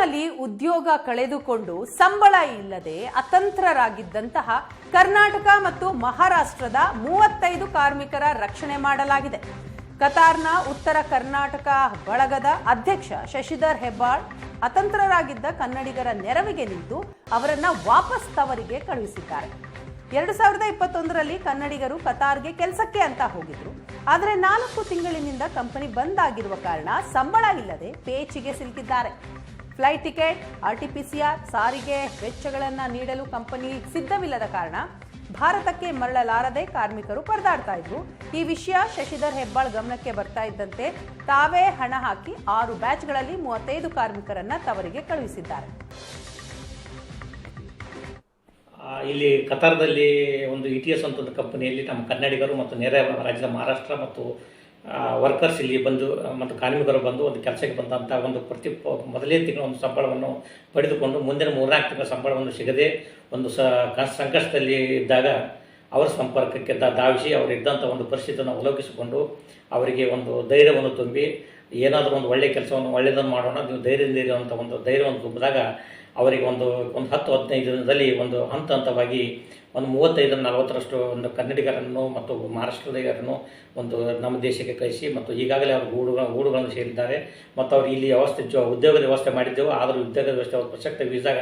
ಕತಾರ್ನಲ್ಲಿ ಉದ್ಯೋಗ ಕಳೆದುಕೊಂಡು ಸಂಬಳ ಇಲ್ಲದೆ ಅತಂತ್ರರಾಗಿದ್ದಂತಹ ಕರ್ನಾಟಕ ಮತ್ತು ಮಹಾರಾಷ್ಟ್ರದ 35 ಕಾರ್ಮಿಕರ ರಕ್ಷಣೆ ಮಾಡಲಾಗಿದೆ. ಕತಾರ್ನ ಉತ್ತರ ಕರ್ನಾಟಕ ಬಳಗದ ಅಧ್ಯಕ್ಷ ಶಶಿಧರ್ ಹೆಬ್ಬಾಳ್ ಅತಂತ್ರರಾಗಿದ್ದ ಕನ್ನಡಿಗರ ನೆರವಿಗೆ ನಿಂತು ಅವರನ್ನ ವಾಪಸ್ ತವರಿಗೆ ಕಳುಹಿಸಿದ್ದಾರೆ. 2021ರಲ್ಲಿ ಕನ್ನಡಿಗರು ಕತಾರ್ಗೆ ಕೆಲಸಕ್ಕೆ ಅಂತ ಹೋಗಿದ್ರು. ಆದರೆ 4 ತಿಂಗಳಿನಿಂದ ಕಂಪನಿ ಬಂದ್ ಆಗಿರುವ ಕಾರಣ ಸಂಬಳ ಇಲ್ಲದೆ ಪೇಚಿಗೆ ಸಿಲುಕಿದ್ದಾರೆ. ಫ್ಲೈಟ್ ಟಿಕೆಟ್, ಆರ್ಟಿಪಿಸಿಆರ್, ಸಾರಿಗೆ ವೆಚ್ಚಗಳನ್ನು ನೀಡಲು ಕಂಪನಿ ಸಿದ್ಧವಿಲ್ಲದ ಕಾರಣ ಭಾರತಕ್ಕೆ ಮರಳಲಾರದೆ ಕಾರ್ಮಿಕರು ಪರದಾಡ್ತಾ ಇದ್ರು. ಈ ವಿಷಯ ಶಶಿಧರ್ ಹೆಬ್ಬಾಳ್ ಗಮನಕ್ಕೆ ಬರ್ತಾ ಇದ್ದಂತೆ ತಾವೇ ಹಣ ಹಾಕಿ 6 ಬ್ಯಾಚ್ಗಳಲ್ಲಿ 35 ಕಾರ್ಮಿಕರನ್ನ ತವರಿಗೆ ಕಳುಹಿಸಿದ್ದಾರೆ. ಇಲ್ಲಿ ಕತಾರ್ದಲ್ಲಿ ಒಂದು ETS ಅಂತ ಒಂದು ಕಂಪನಿಯಲ್ಲಿ ನಮ್ಮ ಕನ್ನಡಿಗರು ಮತ್ತು ನೆರೆ ರಾಜ್ಯದ ಮಹಾರಾಷ್ಟ್ರ ಮತ್ತು ವರ್ಕರ್ಸ್ ಇಲ್ಲಿ ಬಂದು ಮತ್ತು ಕಾರ್ಮಿಕರು ಬಂದು ಒಂದು ಕೆಲಸಕ್ಕೆ ಬಂದಂಥ ಒಂದು ಮೊದಲೇ ತಿಂಗಳ ಒಂದು ಸಂಬಳವನ್ನು ಪಡೆದುಕೊಂಡು ಮುಂದಿನ 3-4 ತಿಂಗಳ ಸಂಬಳವನ್ನು ಸಿಗದೆ ಒಂದು ಸಂಕಷ್ಟದಲ್ಲಿ ಇದ್ದಾಗ ಅವರ ಸಂಪರ್ಕಕ್ಕೆ ಧಾವಿಸಿ ಅವರಿದ್ದಂಥ ಒಂದು ಪರಿಸ್ಥಿತಿಯನ್ನು ಅವಲೋಕಿಸಿಕೊಂಡು ಅವರಿಗೆ ಒಂದು ಧೈರ್ಯವನ್ನು ತುಂಬಿ ಏನಾದರೂ ಒಂದು ಒಳ್ಳೆಯ ಕೆಲಸವನ್ನು ಒಳ್ಳೆಯದನ್ನು ಮಾಡೋಣ, ನೀವು ಧೈರ್ಯದಿಂದ ಇರುವಂಥ ಒಂದು ಧೈರ್ಯವನ್ನು ತುಂಬಿದಾಗ ಅವರಿಗೆ ಒಂದು 10-15 ದಿನದಲ್ಲಿ ಒಂದು ಹಂತವಾಗಿ ಒಂದು 35-40ರಷ್ಟು ಒಂದು ಕನ್ನಡಿಗರನ್ನು ಮತ್ತು ಮಹಾರಾಷ್ಟ್ರದವರನ್ನು ಒಂದು ನಮ್ಮ ದೇಶಕ್ಕೆ ಕಳಿಸಿ ಮತ್ತು ಈಗಾಗಲೇ ಅವರು ಗೂಡುಗಳನ್ನು ಸೇರಿದ್ದಾರೆ ಮತ್ತು ಅವರು ಇಲ್ಲಿ ಉದ್ಯೋಗದ ವ್ಯವಸ್ಥೆ ಮಾಡಿದ್ದೆವು. ಆದರೂ ಉದ್ಯೋಗದ ವ್ಯವಸ್ಥೆ ಪ್ರಸಕ್ತ ವೀಸಾ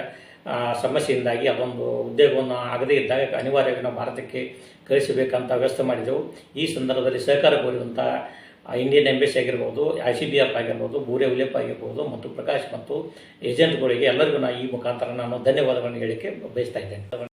ಸಮಸ್ಯೆಯಿಂದಾಗಿ ಅದೊಂದು ಉದ್ಯೋಗವನ್ನು ಆಗದೇ ಇದ್ದಾಗ ಅನಿವಾರ್ಯವಾಗಿ ನಾವು ಭಾರತಕ್ಕೆ ಕಳಿಸಬೇಕಂತ ವ್ಯವಸ್ಥೆ ಮಾಡಿದೆವು. ಈ ಸಂದರ್ಭದಲ್ಲಿ ಸಹಕಾರ ಕೋರಿದಂಥ ಇಂಡಿಯನ್ ಎಂಬಸಿ ಆಗಿರ್ಬೋದು, ICBF ಆಗಿರ್ಬೋದು, ಬೂರೆ ಉಲೇಪ ಆಗಿರ್ಬೋದು ಮತ್ತು ಪ್ರಕಾಶ್ ಮತ್ತು ಏಜೆಂಟ್ಗಳಿಗೆ ಎಲ್ಲರಿಗೂ ಈ ಮುಖಾಂತರ ನಾನು ಧನ್ಯವಾದಗಳನ್ನು ಹೇಳಲಿಕ್ಕೆ ಬಯಸ್ತಾ ಇದ್ದೇನೆ.